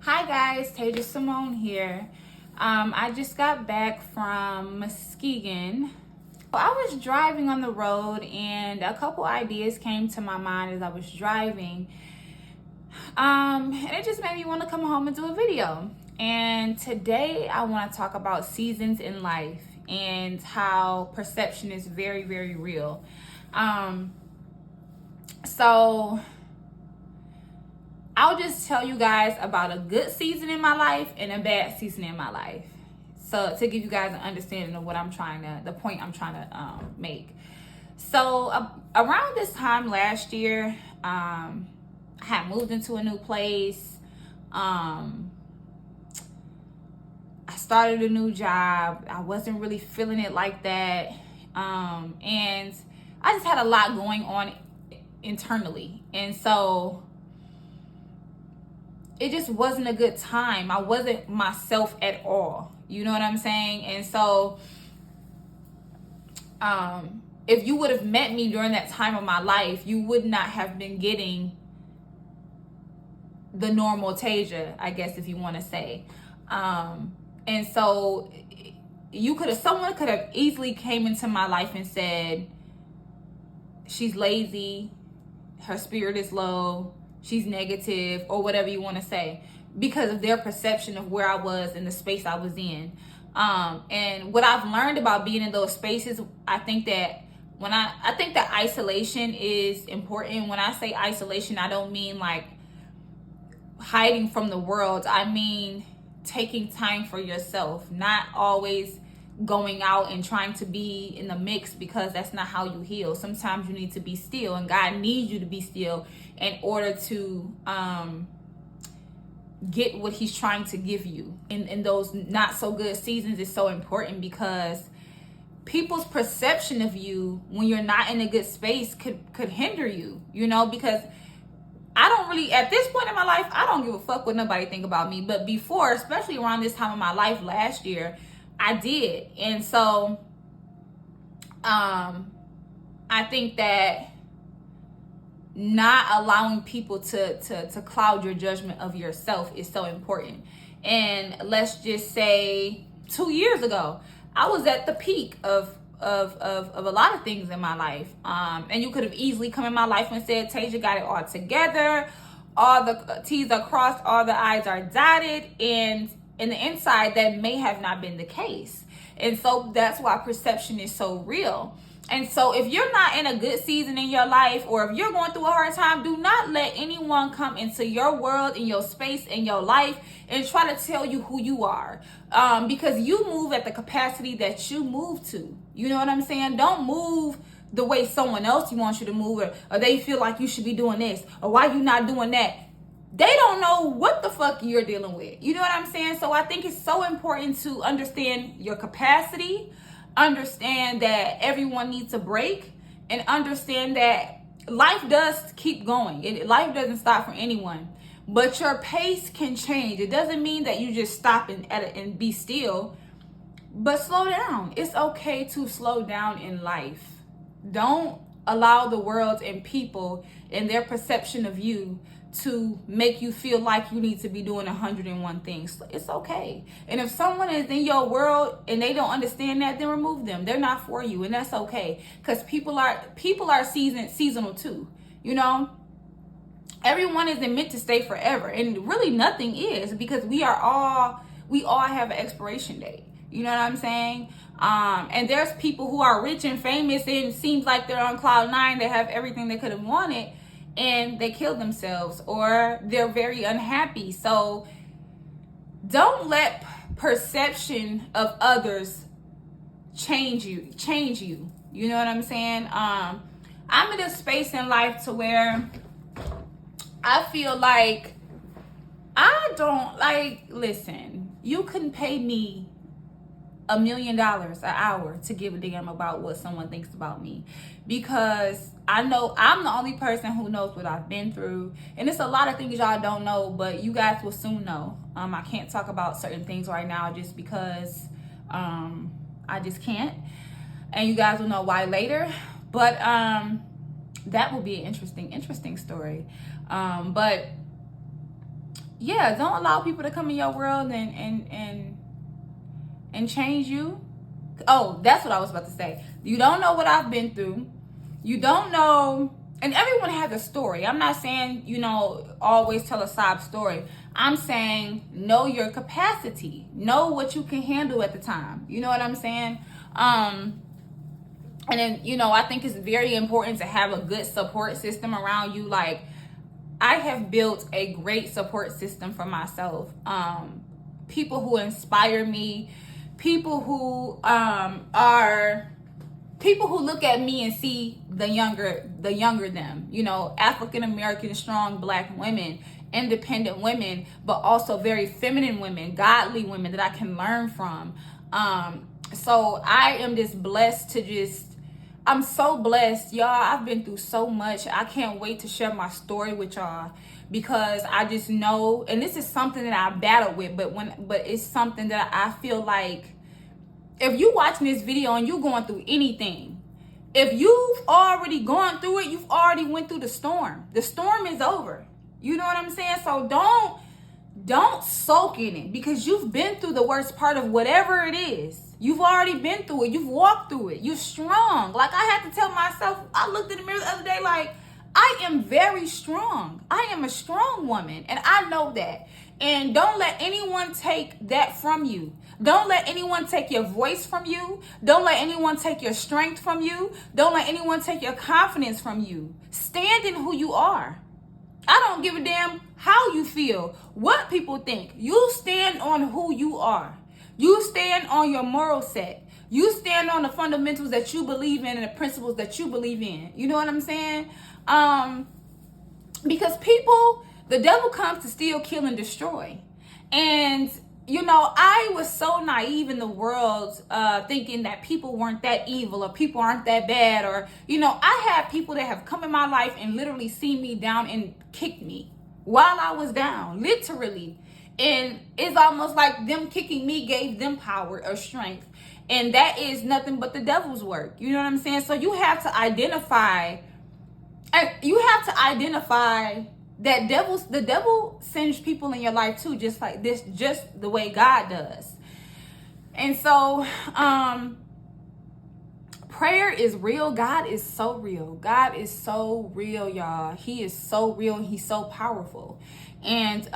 Hi guys, Taja Simone here. I just got back from Muskegon. I was driving on the road and a couple ideas came to my mind as I was driving. And it just made me want to come home and do a video. And today I want to talk about seasons in life and how perception is very, very real. So I'll just tell you guys about a good season in my life and a bad season in my life. So to give you guys an understanding of the point I'm trying to make. So around this time last year, I had moved into a new place. I started a new job. I wasn't really feeling it like that. And I just had a lot going on internally. And so it just wasn't a good time. I wasn't myself at all. You know what I'm saying? And so if you would have met me during that time of my life, you would not have been getting the normal Taja, I guess, if you want to say. And so someone could have easily came into my life and said, she's lazy, her spirit is low, she's negative, or whatever you want to say, because of their perception of where I was in the space I was in. And what I've learned about being in those spaces, I think that isolation is important. When I say isolation, I don't mean like hiding from the world. I mean taking time for yourself, not always going out and trying to be in the mix, because that's not how you heal. Sometimes you need to be still, and God needs you to be still in order to get what he's trying to give you in those not so good seasons. Is so important, because people's perception of you when you're not in a good space could hinder you, because I don't really, at this point in my life, I don't give a fuck what nobody think about me. But before, especially around this time of my life last year, I did. And so I think that not allowing people to cloud your judgment of yourself is so important. And let's just say 2 years ago, I was at the peak of a lot of things in my life. And you could have easily come in my life and said, Taja got it all together. All the T's are crossed, all the I's are dotted. And in the inside, that may have not been the case. And so that's why perception is so real. And so if you're not in a good season in your life, or if you're going through a hard time, do not let anyone come into your world, in your space, in your life, and try to tell you who you are. Because you move at the capacity that you move to. You know what I'm saying? Don't move the way someone else wants you to move, or they feel like you should be doing this, or why you not doing that. They don't know what the fuck you're dealing with. You know what I'm saying? So I think it's so important to understand your capacity, understand that everyone needs a break, and understand that life does keep going. Life doesn't stop for anyone, but your pace can change. It doesn't mean that you just stop and be still, but slow down. It's okay to slow down in life. Don't allow the world and people and their perception of you to make you feel like you need to be doing 101 things. It's okay. And if someone is in your world and they don't understand that, then remove them. They're not for you, and that's okay. Because people are seasonal too. Everyone isn't meant to stay forever, and really nothing is, because we all have an expiration date. You know what I'm saying? And there's people who are rich and famous and seems like they're on cloud nine. They have everything they could have wanted, and they kill themselves, or they're very unhappy. So don't let perception of others change you. You know what I'm saying? I'm in a space in life to where I feel like listen, you couldn't pay me $1 million an hour to give a damn about what someone thinks about me, because I know I'm the only person who knows what I've been through, and it's a lot of things y'all don't know, but you guys will soon know. I can't talk about certain things right now just because I just can't, and you guys will know why later. But that will be an interesting story. But yeah, don't allow people to come in your world and change you. Oh, that's what I was about to say. You don't know what I've been through. You don't know, and everyone has a story. I'm not saying, always tell a sob story. I'm saying know your capacity. Know what you can handle at the time. You know what I'm saying? And then, I think it's very important to have a good support system around you. Like, I have built a great support system for myself. People who inspire me, people who people who look at me and see the younger them, African American strong Black women, independent women, but also very feminine women, godly women that I can learn from. So I am just blessed I'm so blessed, y'all. I've been through so much. I can't wait to share my story with y'all, because I just know, and this is something that I battled with, but it's something that I feel like, if you watching this video and you going through anything, if you've already gone through it, you've already went through the storm. The storm is over. You know what I'm saying? So don't soak in it, because you've been through the worst part of whatever it is. You've already been through it. You've walked through it. You're strong. Like, I had to tell myself, I looked in the mirror the other day like, I am very strong. I am a strong woman, and I know that. And don't let anyone take that from you. Don't let anyone take your voice from you. Don't let anyone take your strength from you. Don't let anyone take your confidence from you. Stand in who you are. I don't give a damn how you feel, what people think. You stand on who you are. You stand on your moral set. You stand on the fundamentals that you believe in and the principles that you believe in. You know what I'm saying? Because the devil comes to steal, kill, and destroy. And, I was so naive in the world, thinking that people weren't that evil, or people aren't that bad, or, I have people that have come in my life and literally seen me down and kicked me while I was down, literally. And it's almost like them kicking me gave them power or strength. And that is nothing but the devil's work. You know what I'm saying? So you have to identify that the devil sends people in your life too, just like this, just the way God does. And so, prayer is real. God is so real. God is so real, y'all. He is so real, and he's so powerful. And,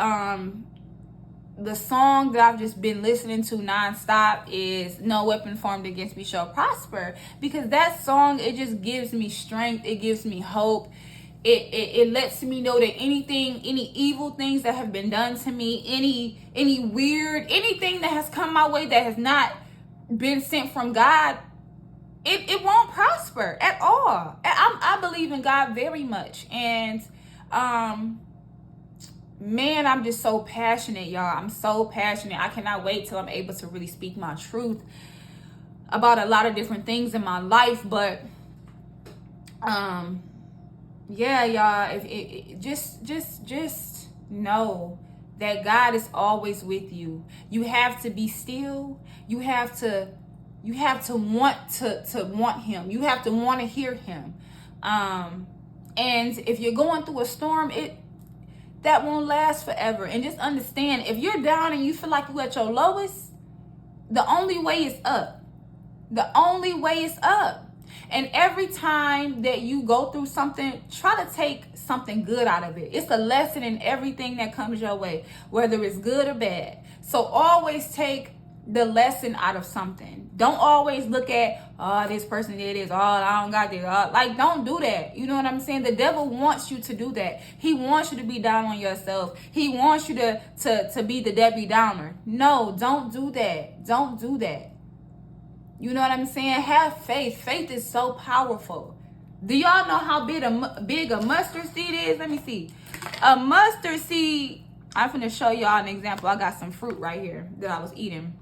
the song that I've just been listening to nonstop is "No Weapon Formed Against Me Shall Prosper," because that song, it just gives me strength. It gives me hope. It lets me know that any evil things that have been done to me, anything that has come my way that has not been sent from God, it won't prosper at all. I believe in God very much. And, man, I'm just so passionate, y'all. I'm so passionate. I cannot wait till I'm able to really speak my truth about a lot of different things in my life. But, yeah, y'all, just know that God is always with you. You have to be still. You have to want to want him. You have to want to hear him. And if you're going through a storm, that won't last forever. And just understand, if you're down and you feel like you're at your lowest, the only way is up. The only way is up. And every time that you go through something, try to take something good out of it. It's a lesson in everything that comes your way, whether it's good or bad. So always take the lesson out of something. Don't always look at, oh, this person did this, oh, I don't got this. Like, don't do that. You know what I'm saying? The devil wants you to do that. He wants you to be down on yourself. He wants you to be the Debbie Downer. No, don't do that. Don't do that. You know what I'm saying? Have faith. Faith is so powerful. Do y'all know how big a mustard seed is? Let me see. A mustard seed, I'm finna show y'all an example. I got some fruit right here that I was eating.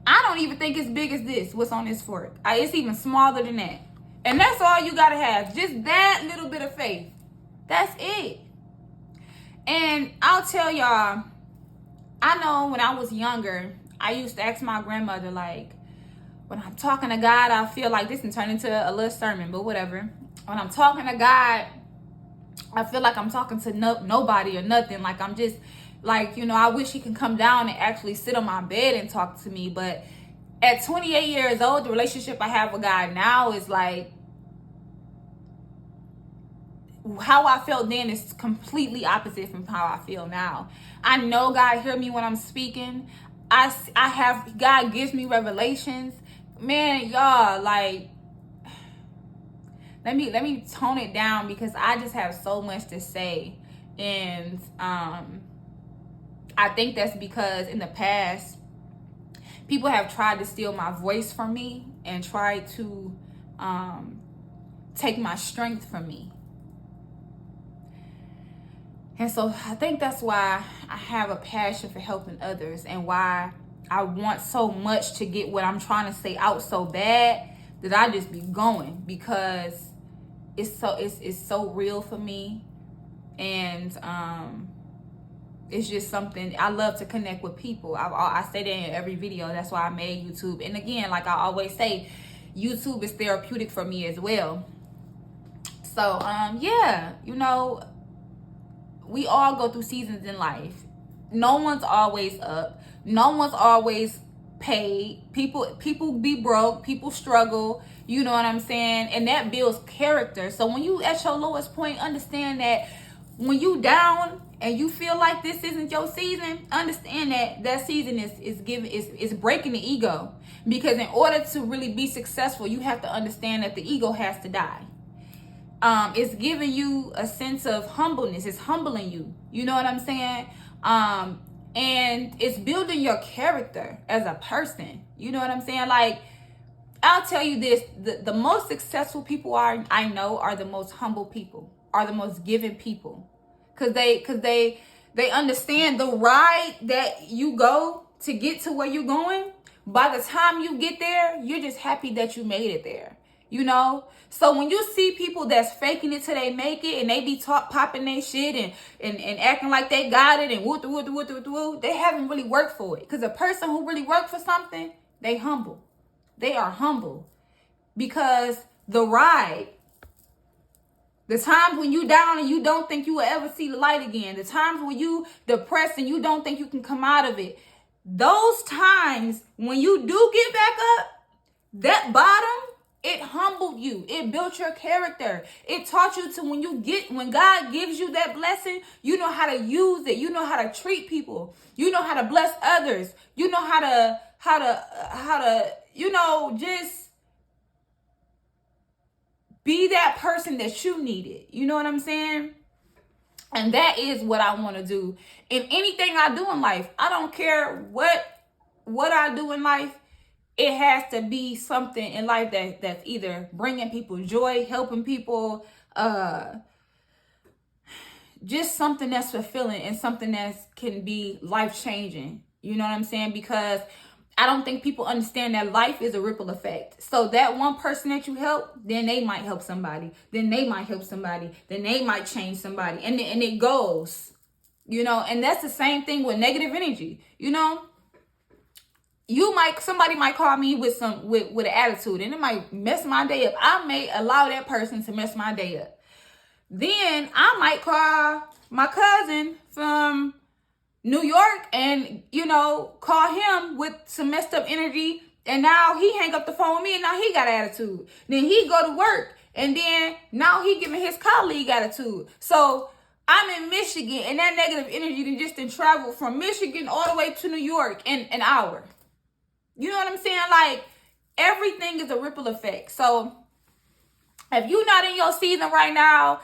I don't even think it's big as this, what's on this fork. It's even smaller than that. And that's all you gotta have. Just that little bit of faith. That's it. And I'll tell y'all, I know when I was younger, I used to ask my grandmother, like, when I'm talking to God, I feel like this and turn into a little sermon, but whatever. When I'm talking to God, I feel like I'm talking to nobody or nothing. Like I'm just like, I wish he can come down and actually sit on my bed and talk to me. But at 28 years old, the relationship I have with God now is like, how I felt then is completely opposite from how I feel now. I know God hear me when I'm speaking. God gives me revelations. Man, y'all, like, let me tone it down because I just have so much to say. And I think that's because in the past, people have tried to steal my voice from me and tried to take my strength from me. And so I think that's why I have a passion for helping others and why I want so much to get what I'm trying to say out so bad that I just be going, because it's so real for me. And it's just something I love to connect with people. I say that in every video. That's why I made YouTube. And again, like I always say, YouTube is therapeutic for me as well. So yeah, we all go through seasons in life. No one's always up. No one's always paid. People be broke. People struggle. You know what I'm saying? And that builds character. So when you at your lowest point, understand that when you down and you feel like this isn't your season, understand that season is breaking the ego. Because in order to really be successful, you have to understand that the ego has to die. It's giving you a sense of humbleness. It's humbling you. You know what I'm saying? And it's building your character as a person. You know what I'm saying? Like, I'll tell you this, the most successful people I know are the most humble people, are the most giving people. Cause they understand the ride that you go to get to where you're going. By the time you get there, you're just happy that you made it there. So when you see people that's faking it till they make it, and they be popping their shit and acting like they got it and woo, they haven't really worked for it. Because a person who really worked for something, they humble. They are humble. Because the ride, the times when you down and you don't think you will ever see the light again, the times when you depressed and you don't think you can come out of it, those times when you do get back up, that bottom, it humbled you. It built your character. It taught you to when God gives you that blessing, you know how to use it. You know how to treat people. You know how to bless others. You know how to just be that person that you needed. You know what I'm saying? And that is what I want to do in anything I do in life. I don't care what I do in life. It has to be something in life that's either bringing people joy, helping people, just something that's fulfilling and something that can be life-changing. You know what I'm saying? Because I don't think people understand that life is a ripple effect. So that one person that you help, then they might help somebody. Then they might help somebody. Then they might change somebody. And it goes, and that's the same thing with negative energy, somebody might call me with an attitude, and it might mess my day up. I may allow that person to mess my day up. Then I might call my cousin from New York and, call him with some messed up energy, and now he hang up the phone with me and now he got attitude. Then he go to work and then now he giving his colleague attitude. So I'm in Michigan and that negative energy just travel from Michigan all the way to New York in an hour. You know what I'm saying? Like, everything is a ripple effect. So if you're not in your season right now,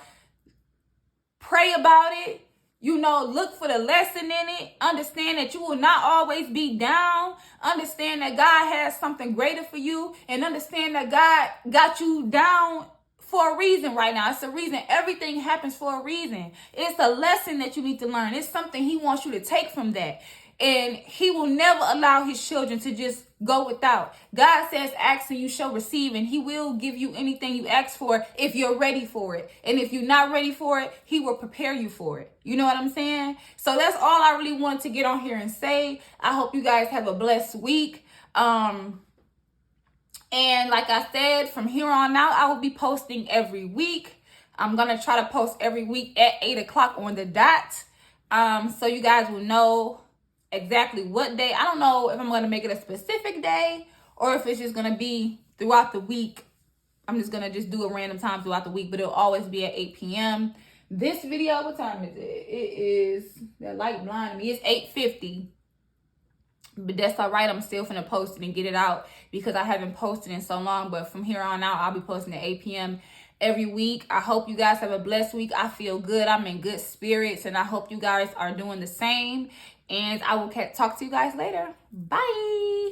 pray about it. Look for the lesson in it. Understand that you will not always be down. Understand that God has something greater for you. And understand that God got you down for a reason right now. It's a reason. Everything happens for a reason. It's a lesson that you need to learn. It's something he wants you to take from that. And he will never allow his children to just go without. God says, ask and you shall receive, and he will give you anything you ask for if you're ready for it. And if you're not ready for it, he will prepare you for it. You know what I'm saying? So that's all I really wanted to get on here and say. I hope you guys have a blessed week. And like I said, from here on out, I will be posting every week. I'm going to try to post every week at 8 o'clock on the dot. So you guys will know exactly what day. I don't know if I'm going to make it a specific day or if it's just going to be throughout the week. I'm just going to just do a random time throughout the week, but it'll always be at 8 p.m. This video, what time is it? It is, the light blinding me. It's 8:50. But that's all right. I'm still finna post it and get it out because I haven't posted in so long. But from here on out, I'll be posting at 8 p.m. every week. I hope you guys have a blessed week. I feel good. I'm in good spirits. And I hope you guys are doing the same. And I will talk to you guys later. Bye.